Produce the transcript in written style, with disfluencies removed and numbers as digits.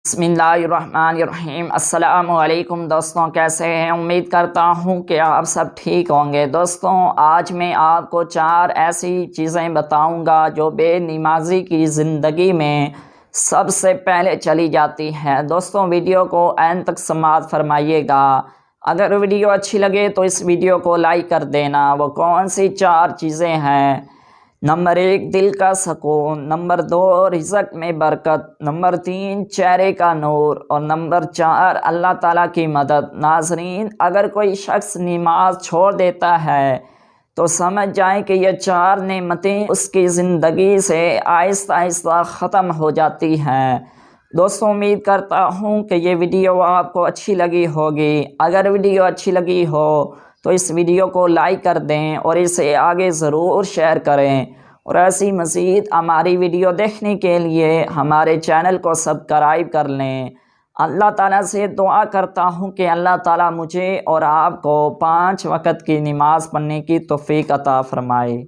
بسمillahirrahmanirrahیم۔ السلام علیکم دوستوں، کیسے ہیں؟ امید کرتا ہوں کہ آپ سب ٹھیک ہوں گے۔ دوستوں، آج میں آپ کو 4 ایسی چیزیں بتاؤں گا جو بے نمازی کی زندگی میں سب سے پہلے چلی جاتی ہیں۔ دوستوں، ویڈیو کو اینڈ تک سماعت فرمائیے گا۔ اگر ویڈیو اچھی لگے تو اس ویڈیو کو لائک کر دینا۔ وہ کون سی 4 چیزیں ہیں؟ نمبر 1 دل کا سکون، نمبر 2 رزق میں برکت، نمبر 3 چہرے کا نور، اور نمبر 4 اللہ تعالیٰ کی مدد۔ ناظرین، اگر کوئی شخص نماز چھوڑ دیتا ہے تو سمجھ جائیں کہ یہ 4 نعمتیں اس کی زندگی سے آہستہ آہستہ ختم ہو جاتی ہیں۔ دوستوں، امید کرتا ہوں کہ یہ ویڈیو آپ کو اچھی لگی ہوگی۔ اگر ویڈیو اچھی لگی ہو تو اس ویڈیو کو لائک کر دیں اور اسے آگے ضرور شیئر کریں، اور ایسی مزید ہماری ویڈیو دیکھنے کے لیے ہمارے چینل کو سبسکرائب کر لیں۔ اللہ تعالیٰ سے دعا کرتا ہوں کہ اللہ تعالیٰ مجھے اور آپ کو 5 وقت کی نماز پڑھنے کی توفیق عطا فرمائے۔